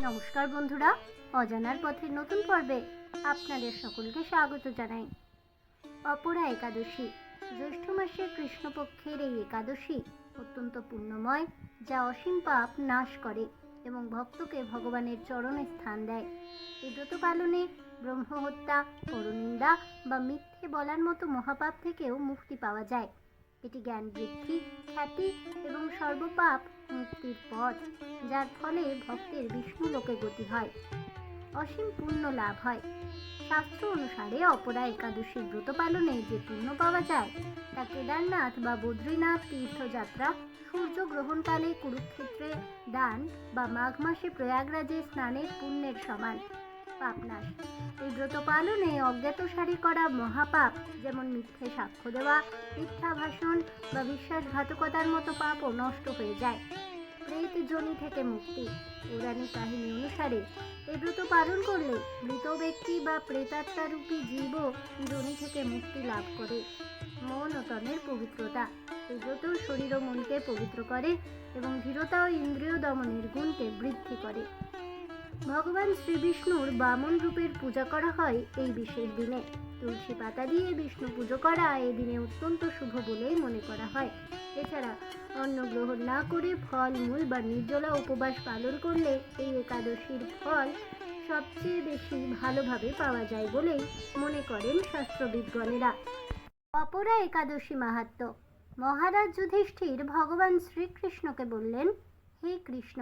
নমস্কার বন্ধুরা, অজানার পথের নতুন পর্বে আপনাদের সকলকে স্বাগত জানাই। অপরা একাদশী, জ্যৈষ্ঠ মাসের কৃষ্ণপক্ষের এই একাদশী অত্যন্ত পুণ্যময়, যা অসীম পাপ নাশ করে এবং ভক্তকে ভগবানের চরণে স্থান দেয়। এই ব্রত পালনে ব্রহ্মহত্যা, পরনিন্দা বা মিথ্যে বলার মতো মহাপাপ থেকেও মুক্তি পাওয়া যায়। এটি জ্ঞান বৃদ্ধি, খ্যাতি এবং সর্বপাপ মুক্তির পথ, যার ফলে ভক্তের বিষ্ণু লোকে গতি হয়, অসীম পুণ্য লাভ হয়। শাস্ত্র অনুসারে অপরা একাদশীর ব্রত পালনে যে পুণ্য পাওয়া যায় তা কেদারনাথ বা বদ্রীনাথ তীর্থযাত্রা, সূর্য গ্রহণকালে কুরুক্ষেত্রে দান বা মাঘ মাসে প্রয়াগরাজে স্নানের পুণ্যের সমান। পাপনাশ, এই ব্রত পালনে অজ্ঞাতসারে করা মহাপাপ, যেমন মিথ্যে সাক্ষ্য দেওয়া, মিথ্যা ভাষণ বা বিশ্বাসঘাতকতার মতো পাপও নষ্ট হয়ে যায়। প্রেত যোনি থেকে মুক্তি, পৌরাণিক কাহিনী অনুসারে এই ব্রত পালন করলে মৃত ব্যক্তি বা প্রেতাত্মারূপী জীবও যোনি থেকে মুক্তি লাভ করে। মন ও তনের পবিত্রতা, এই ব্রত শরীর ও মনকে পবিত্র করে এবং ধীরতা ও ইন্দ্রিয় দমনের গুণকে বৃদ্ধি করে। ভগবান শ্রীবিষ্ণুর বামন রূপের পূজা করা হয় এই বিশেষ দিনে। তুলসী পাতা দিয়ে বিষ্ণু পুজো করা এই দিনে অত্যন্ত শুভ বলেই মনে করা হয়। এছাড়া অন্ন গ্রহণ না করে ফল মূল বা নির্জলা উপবাস পালন করলে এই একাদশীর ফল সবচেয়ে বেশি ভালোভাবে পাওয়া যায় বলেই মনে করেন শাস্ত্রবিদগণেরা। অপরা একাদশী মাহাত্ম্য। মহারাজ যুধিষ্ঠির ভগবান শ্রীকৃষ্ণকে বললেন, হে কৃষ্ণ,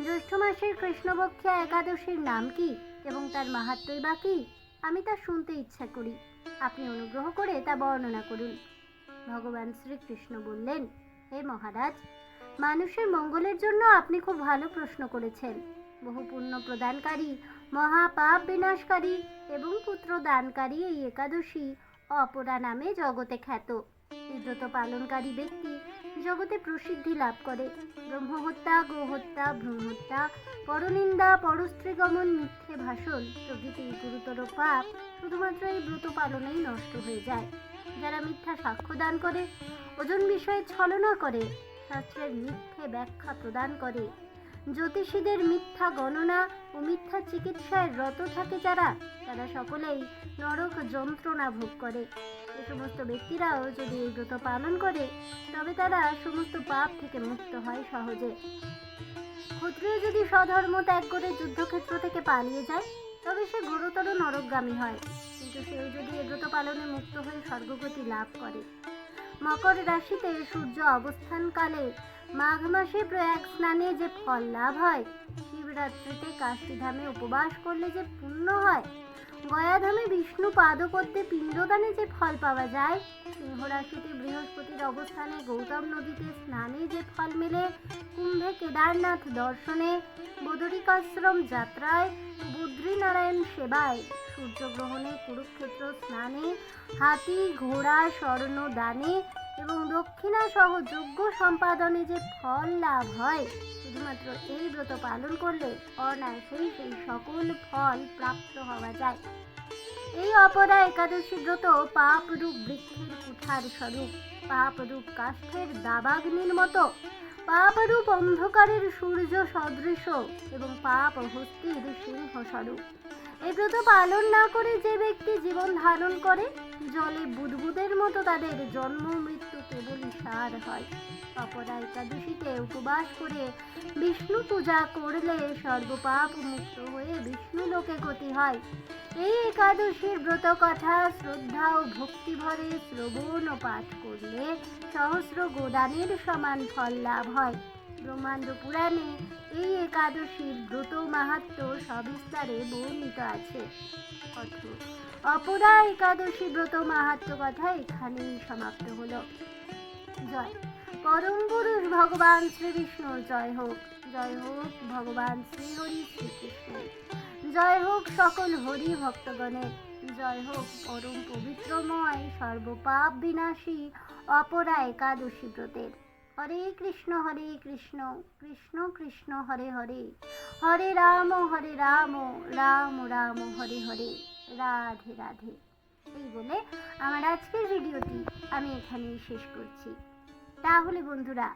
জ্যৈষ্ঠ মাসের কৃষ্ণপক্ষিয়া একাদশীর নাম কি এবং তার মাহাত্ম্যই বা কি? আমি তা শুনতে ইচ্ছা করি, আপনি অনুগ্রহ করে তা বর্ণনা করুন। ভগবান শ্রীকৃষ্ণ বললেন, হে মহারাজ, মানুষের মঙ্গলের জন্য আপনি খুব ভালো প্রশ্ন করেছেন। বহু পুণ্য প্রদানকারী, মহাপাপ বিনাশকারী এবং পুত্র দানকারী এই একাদশী অপরা নামে জগতে খ্যাত। এই ব্রত পালনকারী ব্যক্তি জগতে প্রসিদ্ধি লাভ করে। ব্রহ্মহত্যা, গোহত্যা, ভ্রূণহত্যা, পরনিন্দা, পরস্ত্রীগমন, মিথ্যে ভাষণ প্রভৃতি গুরুতর পাপ শুধুমাত্র এই ব্রত পালনেই নষ্ট হয়ে যায়। যারা মিথ্যা সাক্ষ্য দান করে, ওজন বিষয়ে ছলনা করে, শাস্ত্রের মিথ্যে ব্যাখ্যা প্রদান করে, জ্যোতিষীদের মিথ্যা গণনা ও মিথ্যা চিকিৎসায় রত থাকে যারা, তারা সকলেই নরক যন্ত্রণা ভোগ করে। এই সমস্ত ব্যক্তিরাও যদি এই ব্রত পালন করে তবে তারা সমস্ত পাপ থেকে মুক্ত হয় সহজে। ক্ষত্রিয় যদি স্বধর্ম ত্যাগ করে যুদ্ধক্ষেত্র থেকে পালিয়ে যায় তবে সে ঘোরতর নরকগামী হয়, কিন্তু সেও যদি এই ব্রত পালনে মুক্ত হয়ে স্বর্গগতি লাভ করে। মকর রাশিতে সূর্য অবস্থানকালে মাঘ মাসে প্রয়াগ স্নানে যে ফল লাভ হয়, শিবরাত্রিতে কাশীধামে উপবাস করলে যে পুণ্য হয়, গয়াধামে বিষ্ণু পাদপদ্মে পিণ্ডদানে যে ফল পাওয়া যায়, সিংহ রাশিতে বৃহস্পতির অবস্থানে গৌতম নদীতে স্নানে যে ফল মেলে, কুম্ভে কেদারনাথ দর্শনে, বদরিকাশ্রম যাত্রায়, বদ্রীনারায়ণ সেবায়, সূর্যগ্রহণে, কুরুক্ষেত্র স্নানে, হাতি ঘোড়া স্বর্ণ দানে এবং দক্ষিণা সহ যজ্ঞ সম্পাদনে যে ফল লাভ হয়, শুধুমাত্র এই ব্রত পালন করলে অনায়াসেই সেই সকল ফল প্রাপ্ত হওয়া যায়। এই অপরা একাদশী ব্রত পাপরূপ বৃক্ষের কুঠার স্বরূপ, পাপরূপ কাষ্ঠের দাবাগ্নির মতো, পাপরূপ অন্ধকারের সূর্য সদৃশ এবং পাপ হস্তির সিংহ স্বরূপ। এই ব্রত পালন না করে যে ব্যক্তি জীবন ধারণ করে, জলে বুদবুদের মতো তাদের জন্ম মৃত্যু কেবলই সার হয়। অপরা একাদশীতে উপবাস করে বিষ্ণু পূজা করলে সর্বপাপ মুক্ত হয়ে বিষ্ণু লোকে গতি হয়। এই একাদশীর ব্রত কথা শ্রদ্ধা ও ভক্তি ভরে শ্রবণ ও পাঠ করলে সহস্র গোদানের সমান ফল লাভ হয়। ব্রহ্মাণ্ড পুরাণে এই একাদশীর ব্রত মাহাত্ম্য সবিস্তারে বর্ণিত আছে। অপরা একাদশী ব্রত মাহাত্ম্য কথা এখানেই সমাপ্ত হলো। জয় পরম পুরুষ ভগবান শ্রীবিষ্ণুর জয় হোক, জয় হোক ভগবান শ্রীহরি শ্রীকৃষ্ণ, জয় হোক সকল হরি ভক্তগণের, জয় হোক পরম পবিত্রময় সর্বপাপ বিনাশী অপরা একাদশী ব্রতের। হরে কৃষ্ণ কৃষ্ণ কৃষ্ণ হরে হরে, হরে রাম রাম রাম হরে হরে, রাধে রাধে। এই বলে আমার আজকের ভিডিওটি আমি এখানেই শেষ করছি। তাহলে বন্ধুরা,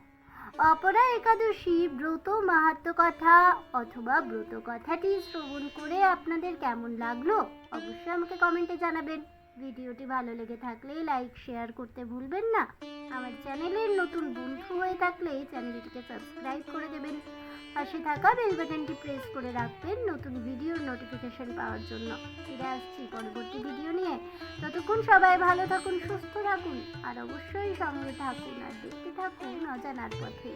অপরা একাদশী ব্রত মাহাত্ম্য কথা অথবা ব্রত কথাটি শ্রবণ করে আপনাদের কেমন লাগলো অবশ্যই আমাকে কমেন্টে জানাবেন। ভিডিওটি ভালো লেগে থাকলে লাইক শেয়ার করতে ভুলবেন না। আমার চ্যানেলের নতুন বন্ধু হয়ে থাকলে চ্যানেলটিকে সাবস্ক্রাইব করে দেবেন। পাশে থাকা বেল বাটনটি প্রেস করে রাখবেন নতুন ভিডিওর নোটিফিকেশন পাওয়ার জন্য। ফিরে আসছি পরবর্তী ভিডিও নিয়ে। ততক্ষণ সবাই ভালো থাকুন, সুস্থ থাকুন আর অবশ্যই সঙ্গে থাকুন আর দেখতে থাকুন অজানার পথে।